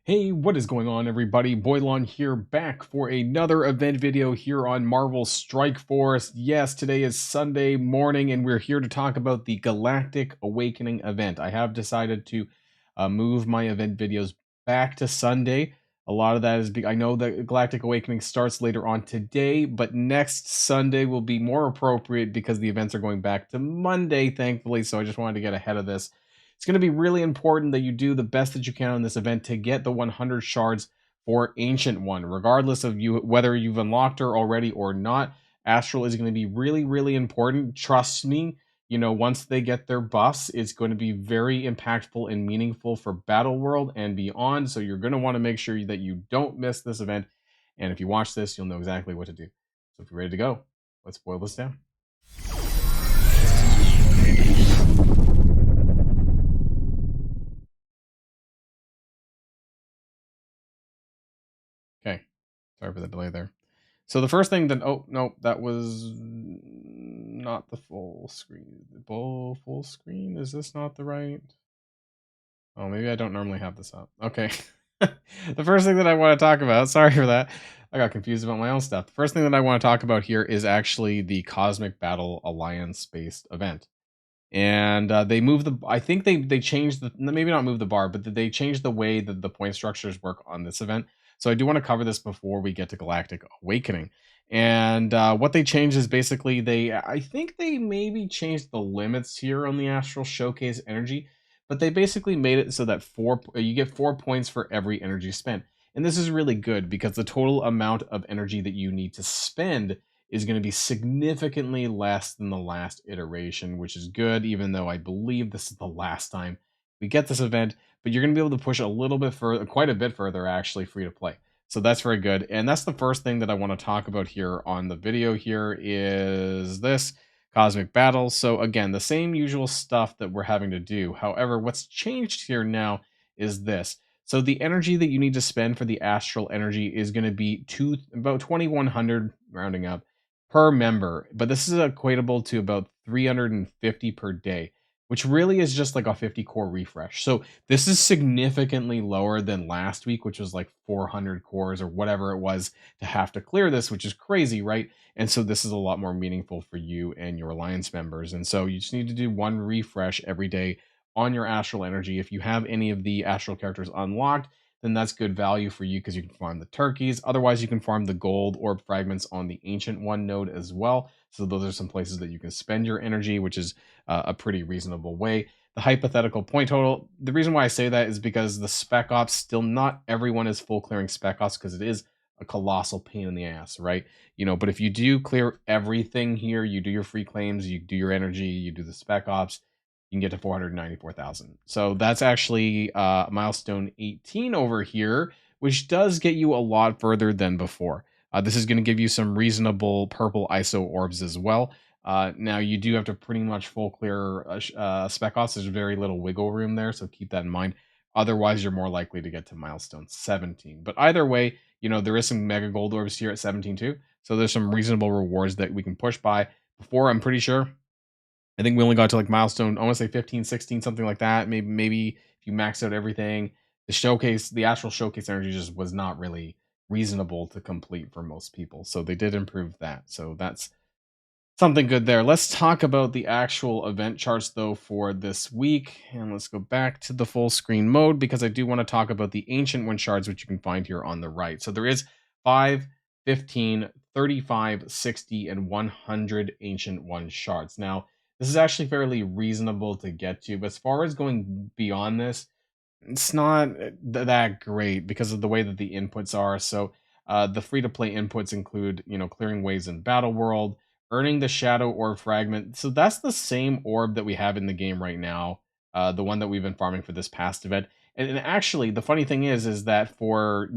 Hey, what is going on, everybody? Boilon here, back for another event video here on Marvel Strike Force. Yes, today is Sunday morning, and we're here to talk about the Galactic Awakening event. I have decided to move my event videos back to Sunday. A lot of that is I know that Galactic Awakening starts later on today, but next Sunday will be more appropriate because the events are going back to Monday, thankfully. So I just wanted to get ahead of this. It's going to be really important that you do the best that you can on this event to get the 100 shards for Ancient One, regardless of you whether you've unlocked her already or not. Astral is going to be really, really important. Trust me, once they get their buffs, it's going to be very impactful and meaningful for Battle World and beyond. So you're going to want to make sure that you don't miss this event. And if you watch this, you'll know exactly what to do. So if you're ready to go, let's boil this down. Okay, sorry for the delay there. So the first thing that, oh, no, that was not the full screen. The full screen? Is this not the right? Oh, maybe I don't normally have this up. Okay. The first thing that I want to talk about, sorry for that. I got confused about my own stuff. The first thing that I want to talk about here is actually the Cosmic Battle Alliance-based event. And they moved I think they changed maybe not moved the bar, but they changed the way that the point structures work on this event. So I do want to cover this before we get to Galactic Awakening. And what they changed is basically I think they maybe changed the limits here on the Astral Showcase energy, but they basically made it so that you get 4 points for every energy spent. And this is really good because the total amount of energy that you need to spend is going to be significantly less than the last iteration, which is good, even though I believe this is the last time we get this event. But you're going to be able to push a little bit further, quite a bit further, actually, free to play. So that's very good. And that's the first thing that I want to talk about here on the video here is this Cosmic Battle. So again, the same usual stuff that we're having to do. However, what's changed here now is this. So the energy that you need to spend for the astral energy is going to be about 2100 rounding up per member, but this is equatable to about 350 per day, which really is just like a 50 core refresh. So this is significantly lower than last week, which was like 400 cores or whatever it was to have to clear this, which is crazy, right? And so this is a lot more meaningful for you and your alliance members. And so you just need to do one refresh every day on your astral energy. If you have any of the astral characters unlocked, then that's good value for you because you can farm the turkeys. Otherwise, you can farm the gold orb fragments on the Ancient One node as well. So those are some places that you can spend your energy, which is a pretty reasonable way. The hypothetical point total, the reason why I say that is because the spec ops, still not everyone is full clearing spec ops because it is a colossal pain in the ass, right? But if you do clear everything here, you do your free claims, you do your energy, you do the spec ops, you can get to 494,000. So that's actually milestone 18 over here, which does get you a lot further than before. This is going to give you some reasonable purple ISO orbs as well. Now, you do have to pretty much full clear spec ops. There's very little wiggle room there, so keep that in mind. Otherwise, you're more likely to get to milestone 17. But either way, there is some mega gold orbs here at 17 too. So there's some reasonable rewards that we can push by. Before, I'm pretty sure I think we only got to like milestone, I want to say 15, 16, something like that. Maybe if you max out everything, the actual showcase energy just was not really reasonable to complete for most people. So they did improve that. So that's something good there. Let's talk about the actual event charts though for this week. And let's go back to the full screen mode because I do want to talk about the Ancient One shards, which you can find here on the right. So there is 5, 15, 35, 60, and 100 Ancient One shards. Now, this is actually fairly reasonable to get to, but as far as going beyond this, it's not that great because of the way that the inputs are. So the free-to-play inputs include, clearing waves in Battle World, earning the Shadow Orb fragment. So that's the same orb that we have in the game right now, the one that we've been farming for this past event. And actually, the funny thing is that for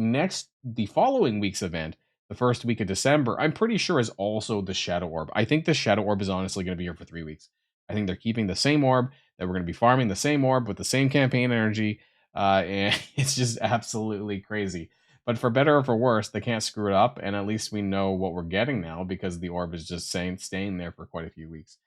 the following week's event, the first week of December, I'm pretty sure is also the Shadow Orb. I think the Shadow Orb is honestly going to be here for 3 weeks. I think they're keeping the same orb, that we're going to be farming the same orb with the same campaign energy, and it's just absolutely crazy. But for better or for worse, they can't screw it up, and at least we know what we're getting now because the orb is just staying there for quite a few weeks.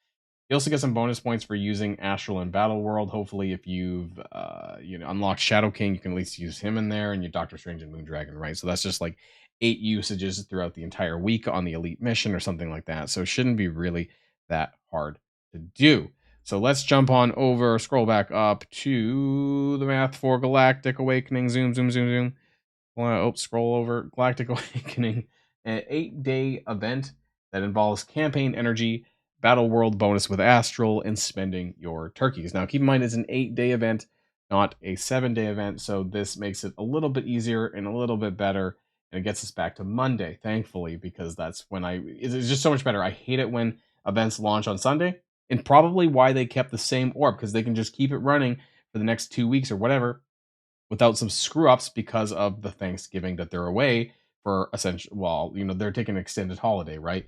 You also get some bonus points for using Astral and Battle World. Hopefully, if you've unlocked Shadow King, you can at least use him in there, and your Doctor Strange and Moondragon, right? So that's just like 8 usages throughout the entire week on the elite mission or something like that. So it shouldn't be really that hard to do. So let's jump on over, scroll back up to the math for Galactic Awakening. Zoom, zoom, zoom, zoom. Scroll over. Galactic Awakening, an 8-day event that involves campaign energy, battle world bonus with Astral, and spending your turkeys. Now, keep in mind, it's an 8-day event, not a 7-day event, so this makes it a little bit easier and a little bit better, and it gets us back to Monday, thankfully, because that's when it's just so much better. I hate it when events launch on Sunday, and probably why they kept the same orb, because they can just keep it running for the next 2 weeks or whatever without some screw ups because of the Thanksgiving that they're away for essential. Well, they're taking an extended holiday, right?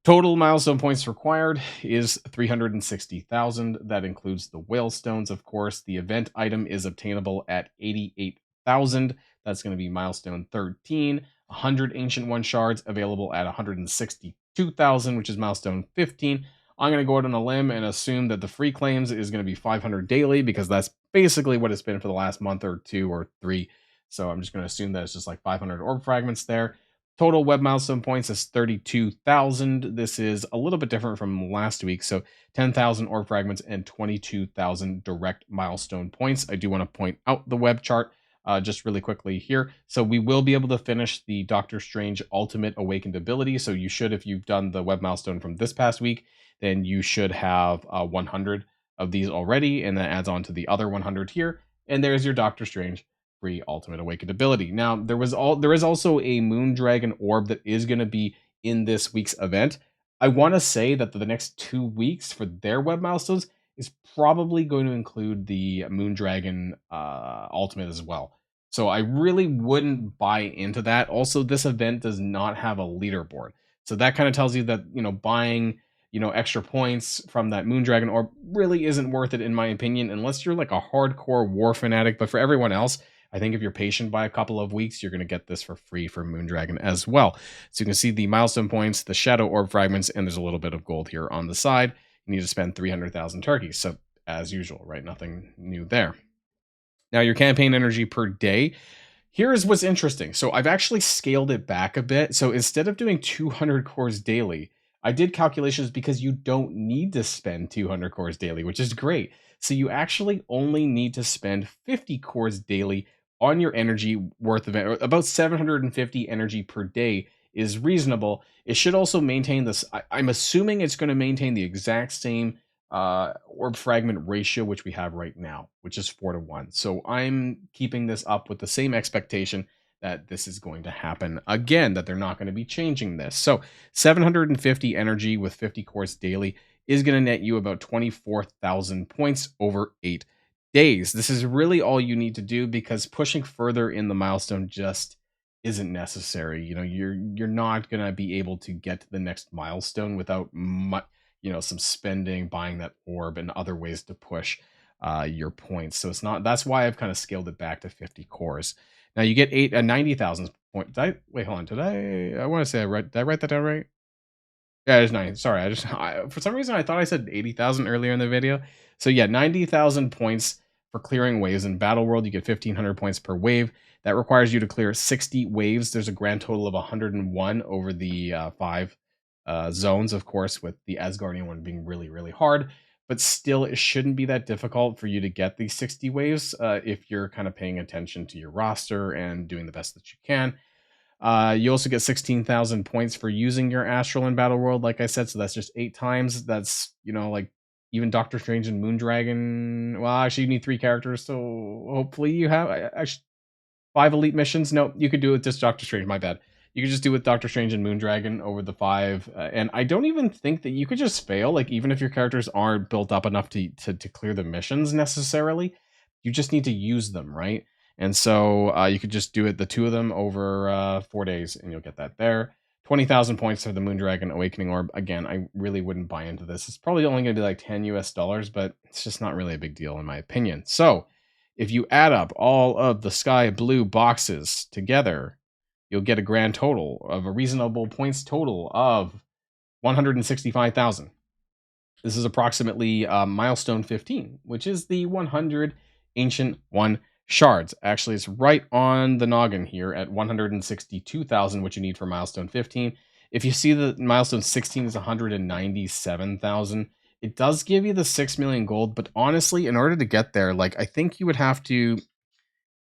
Total milestone points required is 360,000. That includes the whale stones, of course. The event item is obtainable at 88,000. That's going to be milestone 13. 100 ancient one shards available at 162,000, which is milestone 15. I'm going to go out on a limb and assume that the free claims is going to be 500 daily because that's basically what it's been for the last month or 2 or 3. So I'm just going to assume that it's just like 500 orb fragments there. Total web milestone points is 32,000. This is a little bit different from last week. So 10,000 orb fragments and 22,000 direct milestone points. I do want to point out the web chart just really quickly here. So we will be able to finish the Doctor Strange Ultimate Awakened ability. So you should, if you've done the web milestone from this past week, then you should have 100 of these already. And that adds on to the other 100 here. And there's your Doctor Strange free Ultimate Awakened ability. Now, there is also a Moondragon orb that is going to be in this week's event. I want to say that the next 2 weeks for their web milestones is probably going to include the Moondragon Ultimate as well. So I really wouldn't buy into that. Also, this event does not have a leaderboard. So that kind of tells you that, buying, extra points from that Moondragon orb really isn't worth it in my opinion, unless you're like a hardcore war fanatic. But for everyone else, I think if you're patient by a couple of weeks, you're going to get this for free for Moondragon as well. So you can see the milestone points, the shadow orb fragments, and there's a little bit of gold here on the side. You need to spend 300,000 turkeys. So as usual, right? Nothing new there. Now your campaign energy per day. Here's what's interesting. So I've actually scaled it back a bit. So instead of doing 200 cores daily, I did calculations because you don't need to spend 200 cores daily, which is great. So you actually only need to spend 50 cores daily on your energy worth of it. About 750 energy per day is reasonable. It should also maintain this. I'm assuming it's going to maintain the exact same orb fragment ratio which we have right now, which is 4-1. So I'm keeping this up with the same expectation that this is going to happen again, that they're not going to be changing this. So 750 energy with 50 cores daily is going to net you about 24,000 points over 8 days. This is really all you need to do because pushing further in the milestone just isn't necessary. You're not going to be able to get to the next milestone without much, some spending, buying that orb, and other ways to push your points. So it's not. That's why I've kind of scaled it back to 50 cores. Now you get 90,000 points. Wait, hold on. I want to say did I write that down right? Yeah, it's 90. Sorry, for some reason I thought I said 80,000 earlier in the video. So yeah, 90,000 points for clearing waves in Battle World. You get 1,500 points per wave. That requires you to clear 60 waves. There's a grand total of 101 over the 5 zones, of course, with the Asgardian one being really, really hard. But still, it shouldn't be that difficult for you to get these 60 waves if you're kind of paying attention to your roster and doing the best that you can. You also get 16,000 points for using your Astral in Battle World, like I said, so that's just 8 times. That's, like even Doctor Strange and Moondragon. Well, actually, you need 3 characters, so hopefully you have actually 5 elite missions. No, you could do it with just Doctor Strange. My bad. You could just do it with Doctor Strange and Moondragon over the 5. And I don't even think that you could just fail. Like, even if your characters aren't built up enough to clear the missions necessarily, you just need to use them, right? And so you could just do it, the 2 of them, over 4 days, and you'll get that there. 20,000 points for the Moondragon Awakening Orb. Again, I really wouldn't buy into this. It's probably only going to be like $10 US, but it's just not really a big deal in my opinion. So if you add up all of the sky blue boxes together, you'll get a grand total of a reasonable points total of 165,000. This is approximately milestone 15, which is the 100 Ancient One shards. Actually, it's right on the noggin here at 162,000, which you need for milestone 15. If you see that milestone 16 is 197,000, it does give you the 6 million gold. But honestly, in order to get there, like I think you would have to,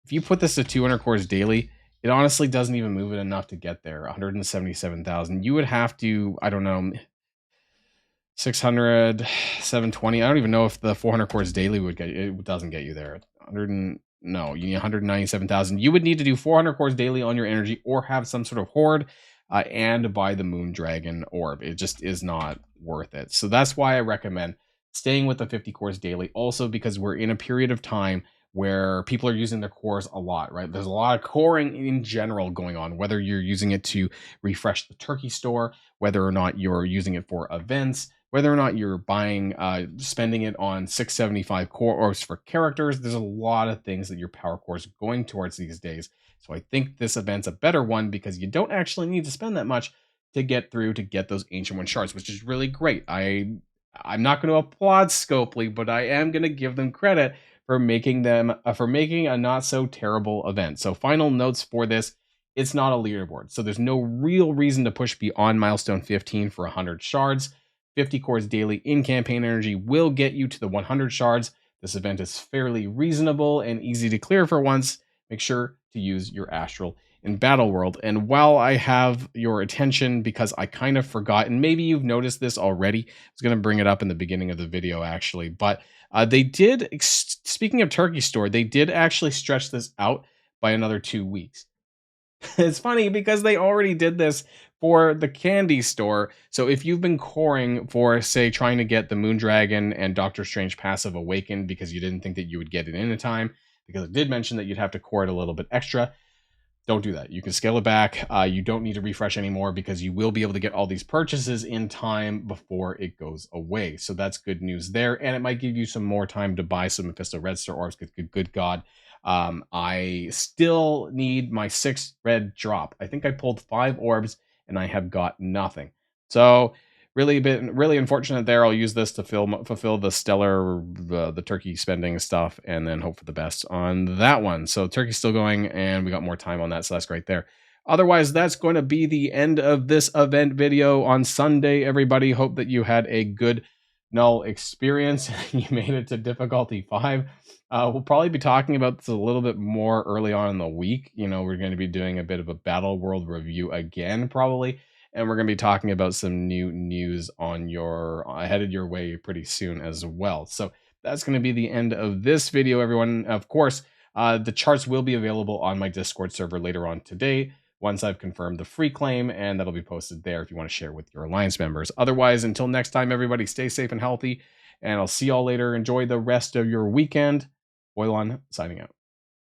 if you put this to 200 cores daily, it honestly doesn't even move it enough to get there. 177,000. You would have to, I don't know, 600, 720. I don't even know if the 400 cores daily would get you. It doesn't get you there. 100 no, you need 197,000. You would need to do 400 cores daily on your energy or have some sort of horde and buy the moon dragon orb. It just is not worth it. So that's why I recommend staying with the 50 cores daily. Also because we're in a period of time where people are using their cores a lot, right? There's a lot of coring in general going on, whether you're using it to refresh the turkey store, whether or not you're using it for events, whether or not you're buying, spending it on 675 core orbs for characters. There's a lot of things that your power core is going towards these days. So I think this event's a better one because you don't actually need to spend that much to get through to get those Ancient One shards, which is really great. I'm not going to applaud Scopely, but I am going to give them credit for making them for making a not so terrible event. So final notes for this: it's not a leaderboard, so there's no real reason to push beyond milestone 15 for 100 shards. 50 cores daily in campaign energy will get you to the 100 shards. This event is fairly reasonable and easy to clear for once. Make sure to use your astral in Battle World. And while I have your attention, because I kind of forgot, and maybe you've noticed this already, I was going to bring it up in the beginning of the video actually, but they did, speaking of Turkey Store, they did actually stretch this out by another 2 weeks. It's funny because they already did this for the candy store. So if you've been coring for, say, trying to get the Moondragon and Doctor Strange passive awakened because you didn't think that you would get it in a time, because it did mention that you'd have to core it a little bit extra, don't do that. You can scale it back. You don't need to refresh anymore because you will be able to get all these purchases in time before it goes away. So that's good news there. And it might give you some more time to buy some Mephisto Red Star orbs. Good God. I still need my 6 red drop. I think I pulled 5 orbs and I have got nothing. So really unfortunate there. I'll use this to fulfill the stellar, the turkey spending stuff, and then hope for the best on that one. So turkey's still going, and we got more time on that, so that's great there. Otherwise, that's going to be the end of this event video on Sunday, everybody. Hope that you had a good null experience. You made it to difficulty 5. We'll probably be talking about this a little bit more early on in the week. You know, we're going to be doing a bit of a Battle World review again, probably. And we're going to be talking about some new news on headed your way pretty soon as well. So that's going to be the end of this video, everyone. Of course, the charts will be available on my Discord server later on today once I've confirmed the free claim, and that'll be posted there if you want to share with your Alliance members. Otherwise, until next time, everybody, stay safe and healthy, and I'll see y'all later. Enjoy the rest of your weekend. Boilon signing out.